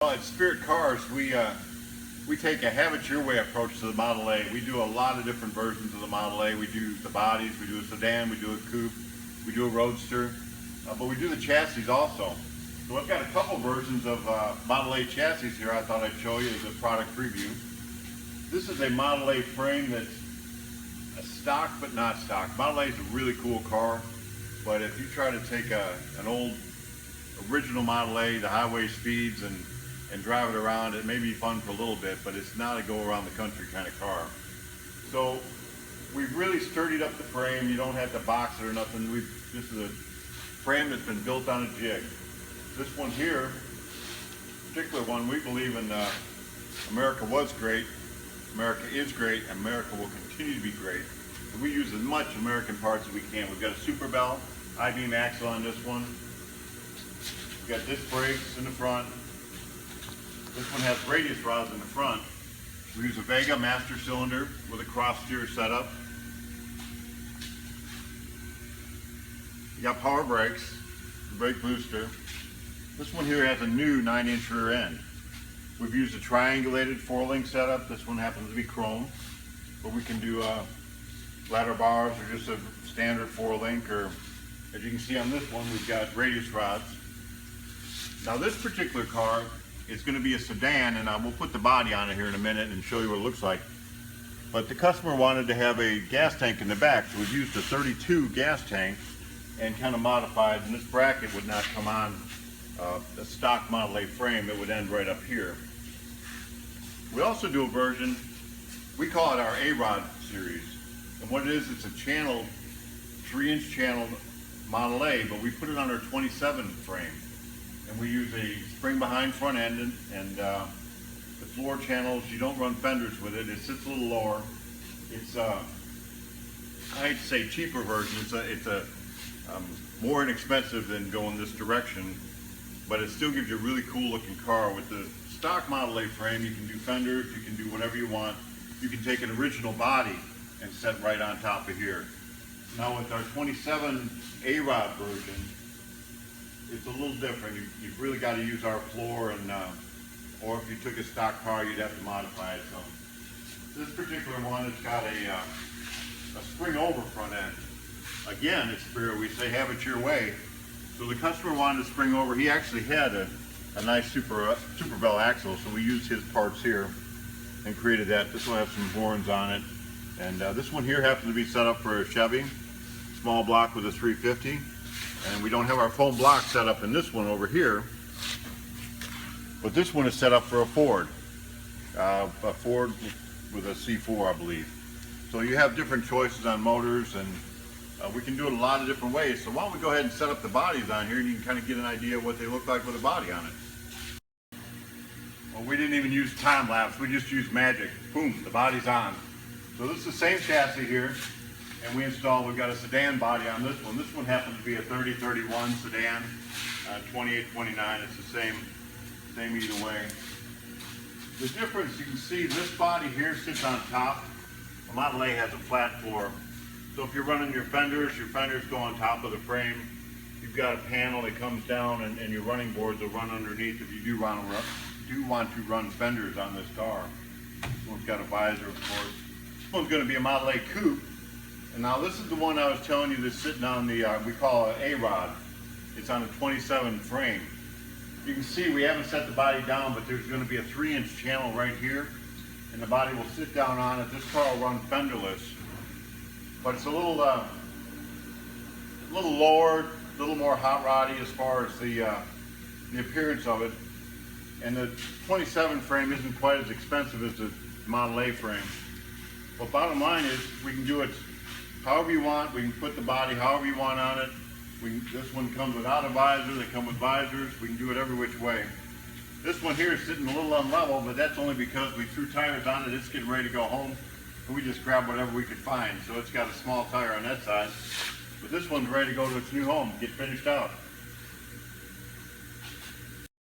Well, at Spirit Cars, we take a have it your way approach to the Model A. We do a lot of different versions of the Model A. We do the bodies, we do a sedan, we do a coupe, we do a roadster, but we do the chassis also. So I've got a couple versions of Model A chassis here I thought I'd show you as a product preview. This is a Model A frame that's a stock but not stock. Model A is a really cool car, but if you try to take an old original Model A, the highway speeds, and drive it around, it may be fun for a little bit, but it's not a go around the country kind of car. So we've really sturdied up the frame. You don't have to box it or nothing. This is a frame that's been built on a jig. This one here, particular one, we believe in America was great, America is great, and America will continue to be great. So we use as much American parts as we can. We've got a Super Bell I-beam axle on this one. We've got disc brakes in the front. This one has radius rods in the front. We use a Vega master cylinder with a cross steer setup. You got power brakes, brake booster. This one here has a new 9-inch rear end. We've used a triangulated 4-link setup. This one happens to be chrome, but we can do ladder bars or just a standard 4-link, or as you can see on this one, we've got radius rods. Now this particular car is going to be a sedan, and we'll put the body on it here in a minute and show you what it looks like. But the customer wanted to have a gas tank in the back, so we've used a 32 gas tank and kind of modified, and this bracket would not come on a stock Model A frame. It would end right up here. We also do a version, we call it our A-Rod series, and what it is, it's a channel, 3-inch channel Model A, but we put it on our 27 frame. And we use a spring behind front end, and the floor channels, you don't run fenders with it. It sits a little lower. It's I hate to say cheaper version. It's a more inexpensive than going this direction, but it still gives you a really cool looking car. With the stock Model A frame, you can do fenders, you can do whatever you want. You can take an original body and set right on top of here. Now with our 27 A-Rod version, it's a little different. You've really got to use our floor, and or if you took a stock car, you'd have to modify it some. This particular one has got a spring over front end. Again, it's Spirit. We say have it your way. So the customer wanted to spring over. He actually had a nice Super Bell axle, so we used his parts here and created that. This will have some horns on it, and this one here happens to be set up for a Chevy, small block with a 350. And we don't have our foam block set up in this one over here, but this one is set up for a Ford with a C4, I believe. So you have different choices on motors, and we can do it a lot of different ways. So why don't we go ahead and set up the bodies on here, and you can kind of get an idea of what they look like with a body on it. Well, we didn't even use time lapse. We just used magic. Boom, the body's on. So this is the same chassis here. And we've got a sedan body on this one. This one happens to be a 3031 sedan, 2829. It's the same either way. The difference, you can see this body here sits on top. The Model A has a flat floor. So if you're running your fenders go on top of the frame. You've got a panel that comes down, and your running boards will run underneath if you do want to run fenders on this car. This one's got a visor, of course. This one's going to be a Model A coupe. And now this is the one I was telling you that's sitting on the, we call it A-Rod. It's on a 27 frame. You can see we haven't set the body down, but there's going to be a 3-inch channel right here, and the body will sit down on it. This car will run fenderless, but it's a little lower, a little more hot roddy as far as the appearance of it. And the 27 frame isn't quite as expensive as the Model A frame. But bottom line is, we can do it however you want. We can put the body however you want on it. This one comes without a visor. They come with visors. We can do it every which way. This one here is sitting a little unlevel, but that's only because we threw tires on it. It's getting ready to go home, and we just grabbed whatever we could find. So it's got a small tire on that side, but this one's ready to go to its new home, get finished out.